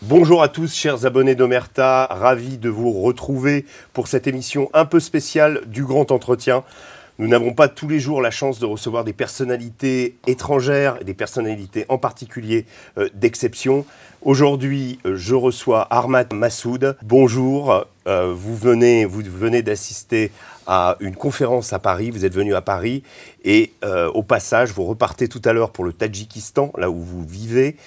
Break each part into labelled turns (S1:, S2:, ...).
S1: Bonjour à tous, chers abonnés d'Omerta, ravi de vous retrouver pour cette émission un peu spéciale du Grand Entretien. Nous n'avons pas tous les jours la chance de recevoir des personnalités étrangères, et des personnalités en particulier d'exception. Aujourd'hui, je reçois Ahmad Massoud. Bonjour, vous venez d'assister à une conférence à Paris, vous êtes venu à Paris et au passage, vous repartez tout à l'heure pour le Tadjikistan, là où vous vivez.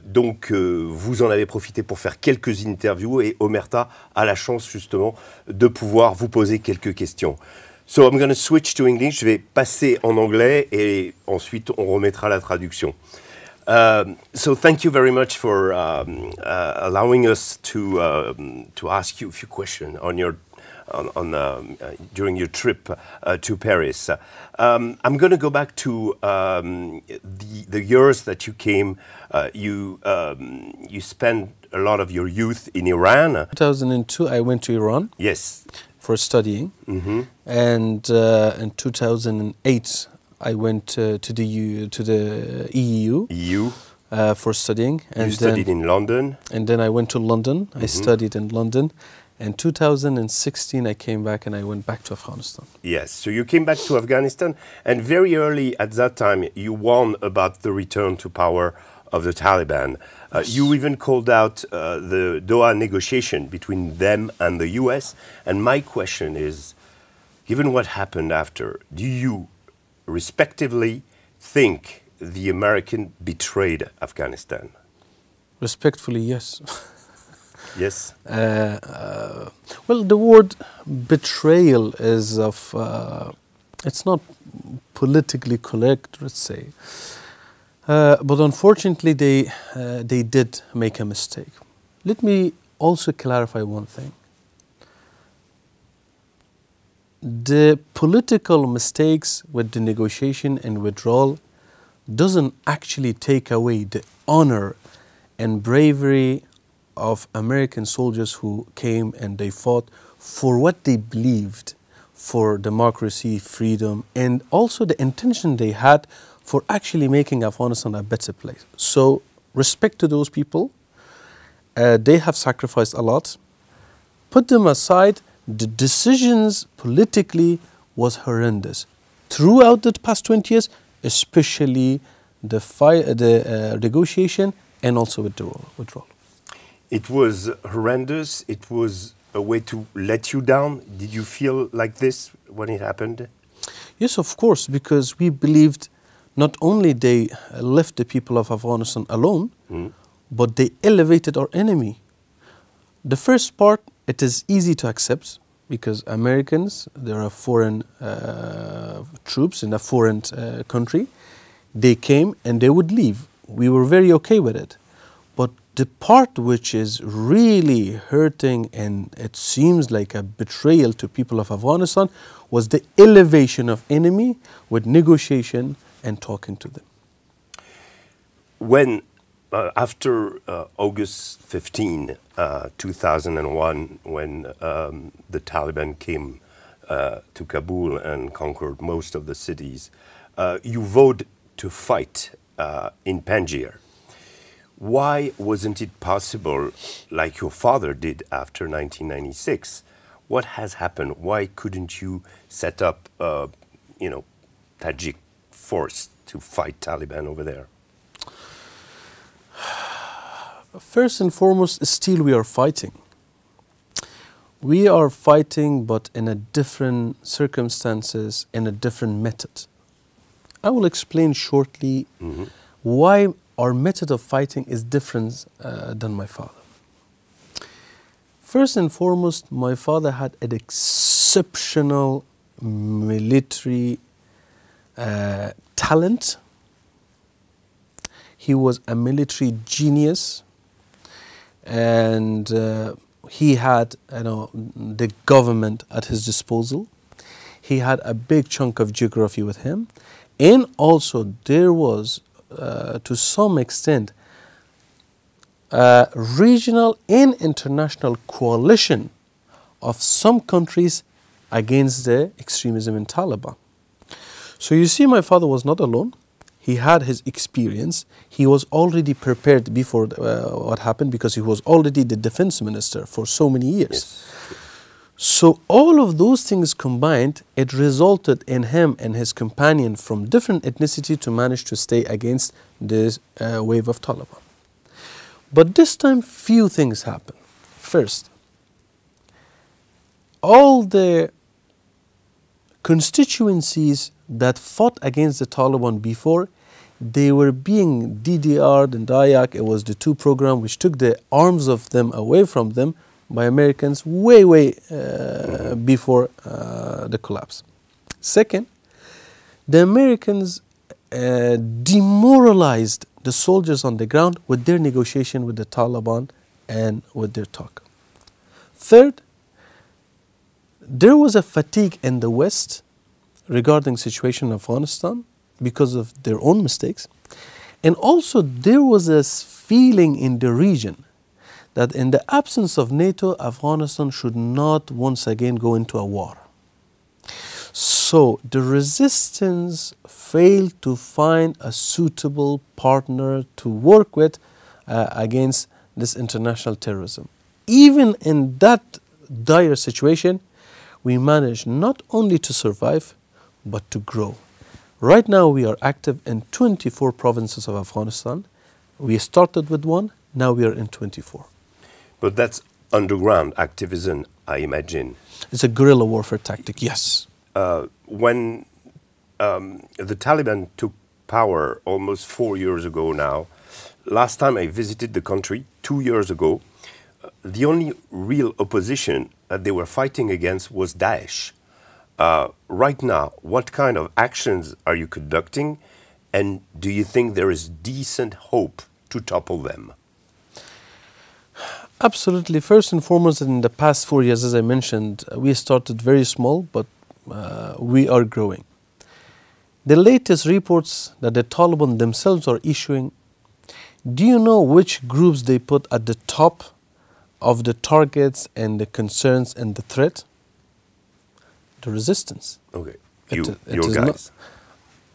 S1: Donc, vous en avez profité pour faire quelques interviews et Omerta a la chance justement de pouvoir vous poser quelques questions. So I'm going to switch to English. Je vais passer en anglais et ensuite on remettra la traduction. So thank you very much for allowing us to ask you a few questions on your during your trip to Paris. I'm going to go back to the years that you came. You spent a lot of your youth in Iran.
S2: 2002, I went to Iran.
S1: Yes.
S2: For studying, and in 2008 I went to the EU for studying. And
S1: you studied in London,
S2: and then I went to London. I studied in London. In 2016 I came back and I went back to Afghanistan.
S1: Yes, so you came back to Afghanistan, and very early at that time you warned about the return to power of the Taliban. You even called out the Doha negotiation between them and the US. And my question is, given what happened after, do you respectively think the American betrayed Afghanistan?
S2: Respectfully, yes.
S1: Yes?
S2: Well, the word betrayal is it's not politically correct, let's say. But unfortunately, they did make a mistake. Let me also clarify one thing. The political mistakes with the negotiation and withdrawal doesn't actually take away the honor and bravery of American soldiers who came and they fought for what they believed, for democracy, freedom, and also the intention they had for actually making Afghanistan a better place. So, respect to those people. They have sacrificed a lot. Put them aside. The decisions politically was horrendous. Throughout the past 20 years, especially the negotiation and also withdrawal.
S1: It was horrendous. It was a way to let you down. Did you feel like this when it happened?
S2: Yes, of course, because we believed not only they left the people of Afghanistan alone, but they elevated our enemy. The first part, it is easy to accept because Americans, there are foreign troops in a foreign country. They came and they would leave. We were very okay with it. But the part which is really hurting and it seems like a betrayal to people of Afghanistan was the elevation of enemy with negotiation and talking to them.
S1: When, after August 15, 2001, when the Taliban came to Kabul and conquered most of the cities, you voted to fight in Panjshir. Why wasn't it possible, like your father did after 1996? What has happened? Why couldn't you set up, Tajik force to fight Taliban over there?
S2: First and foremost, still we are fighting. We are fighting, but in a different circumstances, in a different method. I will explain shortly why our method of fighting is different than my father. First and foremost, my father had an exceptional military talent. He was a military genius, and he had the government at his disposal. He had a big chunk of geography with him, and also there was, to some extent, a regional and international coalition of some countries against the extremism in Taliban. So you see, my father was not alone. he had his experience. He was already prepared before what happened because he was already the defense minister for so many years.
S1: Yes.
S2: So all of those things combined, it resulted in him and his companion from different ethnicity to manage to stay against this wave of Taliban. But this time, few things happened. First, all the constituencies that fought against the Taliban before, they were being DDR'd and DIAC. It was the two programs which took the arms of them away from them by Americans way before the collapse. Second, the Americans demoralized the soldiers on the ground with their negotiation with the Taliban and with their talk. Third, there was a fatigue in the West regarding the situation in Afghanistan because of their own mistakes. And also there was a feeling in the region that in the absence of NATO, Afghanistan should not once again go into a war. So the resistance failed to find a suitable partner to work with against this international terrorism. Even in that dire situation, we managed not only to survive, but to grow. Right now we are active in 24 provinces of Afghanistan. We started with one, now we are in 24.
S1: But that's underground activism, I imagine.
S2: It's a guerrilla warfare tactic, yes.
S1: When the Taliban took power almost 4 years ago now, last time I visited the country, 2 years ago, the only real opposition that they were fighting against was Daesh. Right now, what kind of actions are you conducting, and do you think there is decent hope to topple them?
S2: Absolutely. First and foremost, in the past 4 years, as I mentioned, we started very small, but we are growing. The latest reports that the Taliban themselves are issuing, do you know which groups they put at the top of the targets and the concerns and the threat? The resistance.
S1: Okay,
S2: It
S1: your
S2: is
S1: guys.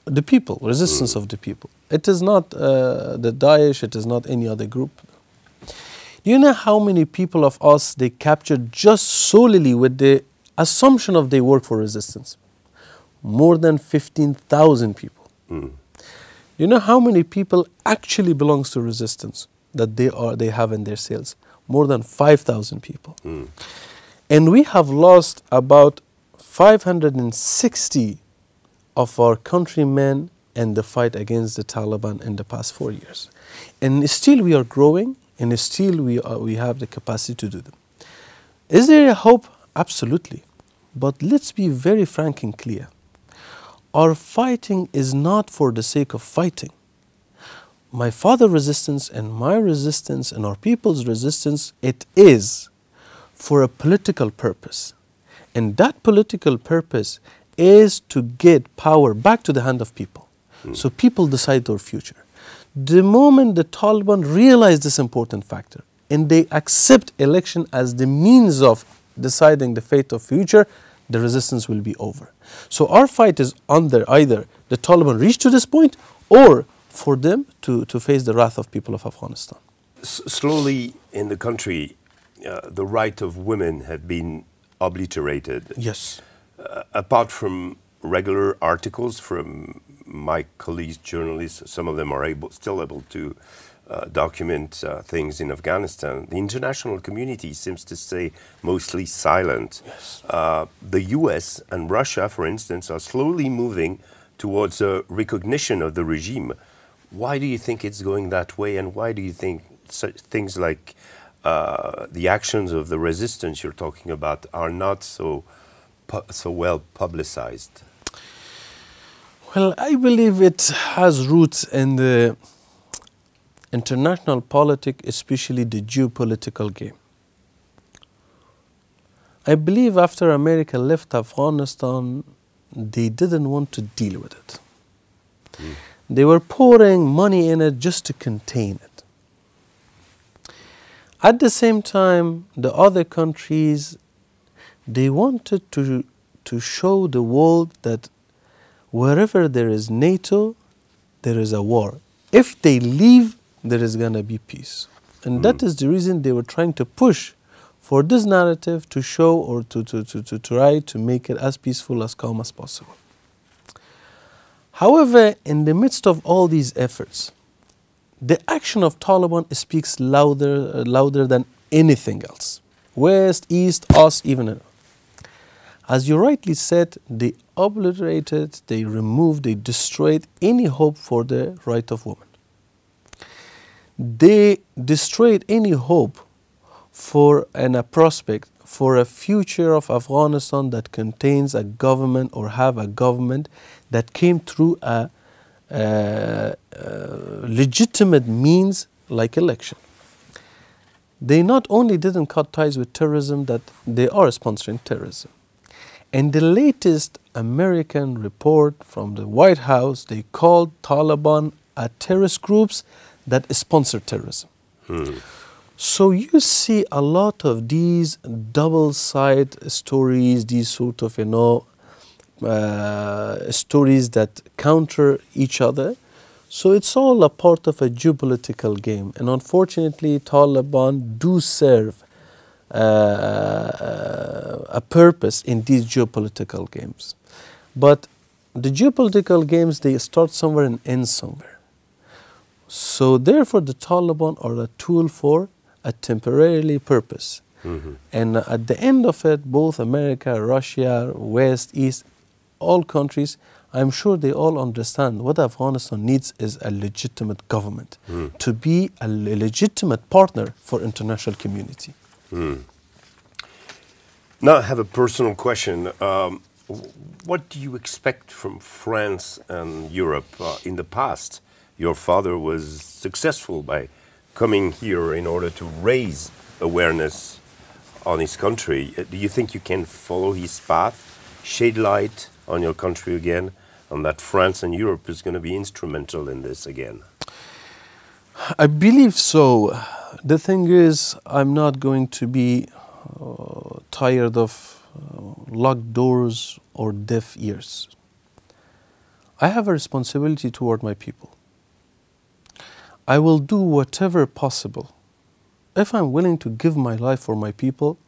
S2: The people, resistance of the people. It is not the Daesh, it is not any other group. Do you know how many people of us they captured just solely with the assumption of they work for resistance? More than 15,000 people. You know how many people actually belongs to resistance that they have in their cells? More than 5,000 people. And we have lost about 560 of our countrymen in the fight against the Taliban in the past 4 years. And still we are growing, and still we have the capacity to do them. Is there a hope? Absolutely. But let's be very frank and clear. Our fighting is not for the sake of fighting. My father's resistance and my resistance and our people's resistance, it is for a political purpose. And that political purpose is to get power back to the hand of people. So people decide their future. The moment the Taliban realize this important factor and they accept election as the means of deciding the fate of future, the resistance will be over. So our fight is under either the Taliban reach to this point or for them to face the wrath of people of Afghanistan.
S1: Slowly in the country, the right of women have been obliterated.
S2: Yes.
S1: Apart from regular articles from my colleagues, journalists, some of them are still able to document things in Afghanistan. The international community seems to stay mostly silent.
S2: Yes.
S1: The US and Russia, for instance, are slowly moving towards a recognition of the regime. Why do you think it's going that way, and why do you think such things like the actions of the resistance you're talking about are not so well publicized?
S2: Well, I believe it has roots in the international politics, especially the geopolitical game. I believe after America left Afghanistan, they didn't want to deal with it. They were pouring money in it just to contain it. At the same time, the other countries, they wanted to show the world that wherever there is NATO, there is a war. If they leave, there is going to be peace. And that is the reason they were trying to push for this narrative to show or to try to make it as peaceful, as calm as possible. However, in the midst of all these efforts, the action of Taliban speaks louder than anything else. West, East, us, even. As you rightly said, they obliterated, they removed, they destroyed any hope for the right of women. They destroyed any hope for a prospect, for a future of Afghanistan that contains a government or have a government that came through a legitimate means like election. They not only didn't cut ties with terrorism, that they are sponsoring terrorism. In the latest American report from the White House, they called Taliban a terrorist groups that sponsor terrorism. So you see a lot of these double-sided stories, these sort of, stories that counter each other. So it's all a part of a geopolitical game. And unfortunately, Taliban do serve a purpose in these geopolitical games. But the geopolitical games, they start somewhere and end somewhere. So therefore, the Taliban are a tool for a temporary purpose. And at the end of it, both America, Russia, West, East, all countries, I'm sure they all understand what Afghanistan needs is a legitimate government to be a legitimate partner for international community.
S1: Now I have a personal question. What do you expect from France and Europe in the past? Your father was successful by coming here in order to raise awareness on his country. Do you think you can follow his path, shed light on your country again, and that France and Europe is going to be instrumental in this again?
S2: I believe so. The thing is, I'm not going to be tired of locked doors or deaf ears. I have a responsibility toward my people. I will do whatever possible. If I'm willing to give my life for my people,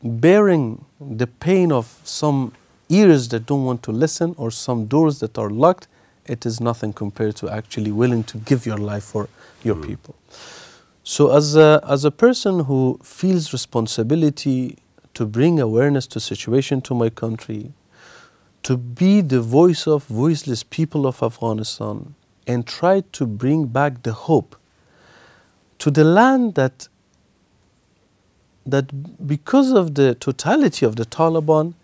S2: bearing the pain of some ears that don't want to listen or some doors that are locked, it is nothing compared to actually willing to give your life for your people. So as a person who feels responsibility to bring awareness to situation to my country, to be the voice of voiceless people of Afghanistan and try to bring back the hope to the land that because of the totality of the Taliban,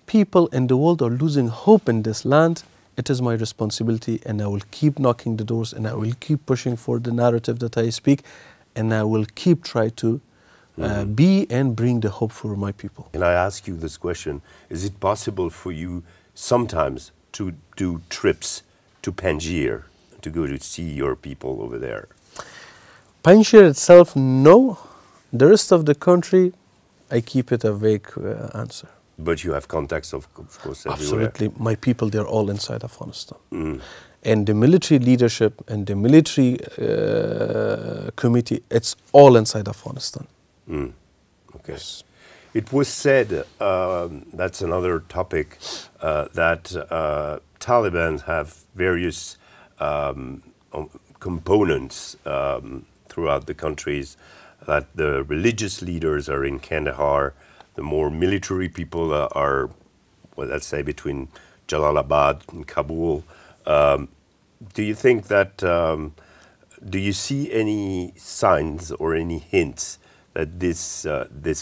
S2: people in the world are losing hope in this land. It is my responsibility, and I will keep knocking the doors, and I will keep pushing for the narrative that I speak, and I will keep trying to be and bring the hope for my people.
S1: Can I ask you this question? Is it possible for you sometimes to do trips to Panjshir, to go to see your people over there?
S2: Panjshir itself, no. The rest of the country, I keep it a vague answer.
S1: But you have contacts, of course, everywhere.
S2: Absolutely. My people, they're all inside Afghanistan. And the military leadership and the military committee, it's all inside Afghanistan.
S1: Okay. Yes. It was said, that's another topic, that Taliban have various components throughout the countries, that the religious leaders are in Kandahar, the more military people are, well, let's say, between Jalalabad and Kabul. Do you think that, do you see any signs or any hints that this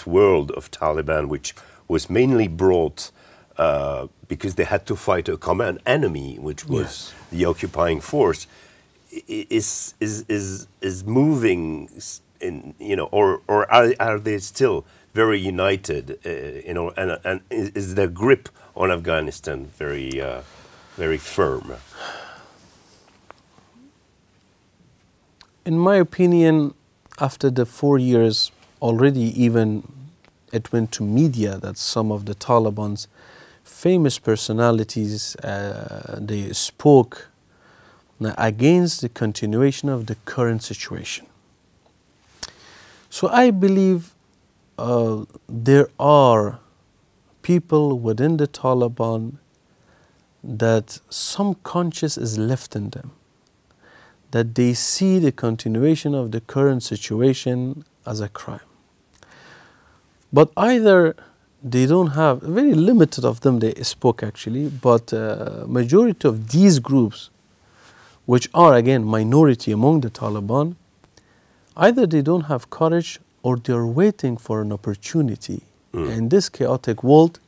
S1: world of Taliban, which was mainly brought because they had to fight a common enemy, which was the occupying force, is moving in, or are they still very united, and is their grip on Afghanistan very firm?
S2: In my opinion, after the 4 years, already even it went to media that some of the Taliban's famous personalities, they spoke against the continuation of the current situation. So I believe there are people within the Taliban that some conscience is left in them, that they see the continuation of the current situation as a crime. But either they don't have, very limited of them they spoke actually, but majority of these groups, which are again minority among the Taliban, either they don't have courage or they're waiting for an opportunity in this chaotic world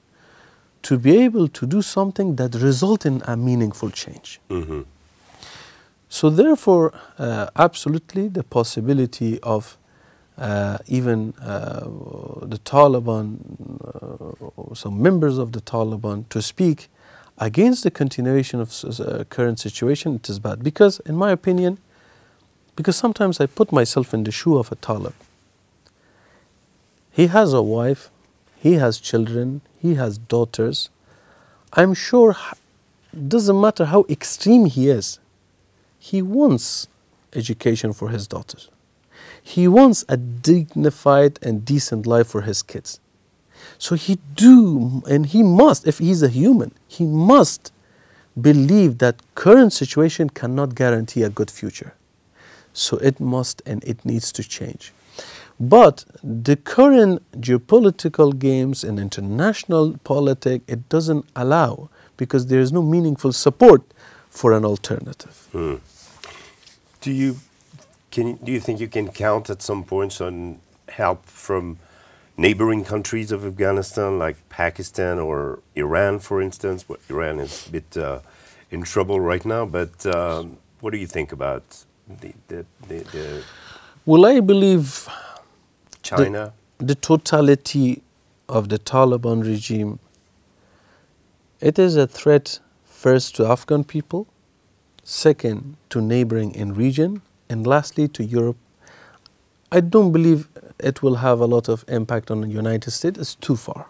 S2: to be able to do something that result in a meaningful change.
S1: Mm-hmm.
S2: So therefore, absolutely the possibility of even the Taliban, some members of the Taliban to speak against the continuation of current situation, it is bad. Because in my opinion, because sometimes I put myself in the shoe of a Talib. He has a wife, he has children, he has daughters. I'm sure, doesn't matter how extreme he is, he wants education for his daughters. He wants a dignified and decent life for his kids. So he do, and he must, if he's a human, he must believe that current situation cannot guarantee a good future. So it must and it needs to change. But the current geopolitical games and international politics, it doesn't allow, because there is no meaningful support for an alternative.
S1: Do you think you can count at some points on help from neighboring countries of Afghanistan, like Pakistan or Iran, for instance? Well, Iran is a bit in trouble right now, but what do you think about the
S2: Well, I believe
S1: China?
S2: The totality of the Taliban regime, it is a threat first to Afghan people, second to neighboring in region, and lastly to Europe. I don't believe it will have a lot of impact on the United States. It's too far.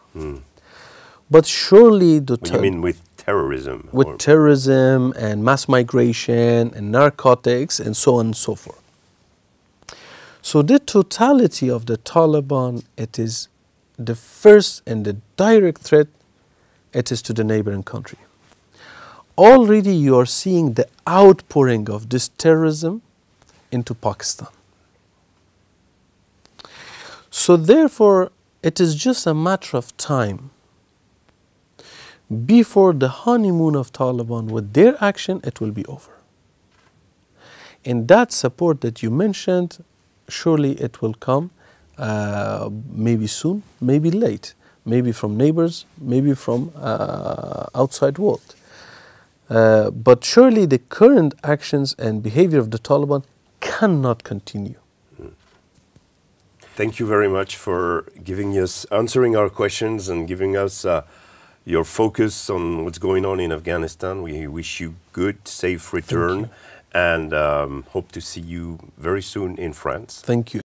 S2: But surely
S1: What do you mean with terrorism?
S2: With terrorism and mass migration and narcotics and so on and so forth. So the totality of the Taliban, it is the first and the direct threat, it is to the neighboring country. Already you are seeing the outpouring of this terrorism into Pakistan. So therefore, it is just a matter of time before the honeymoon of Taliban with their action, it will be over. And that support that you mentioned, surely it will come, maybe soon, maybe late, maybe from neighbors, maybe from outside world. But surely the current actions and behavior of the Taliban cannot continue.
S1: Thank you very much for answering our questions and giving us your focus on what's going on in Afghanistan. We wish you good, safe return, and hope to see you very soon in France.
S2: Thank you.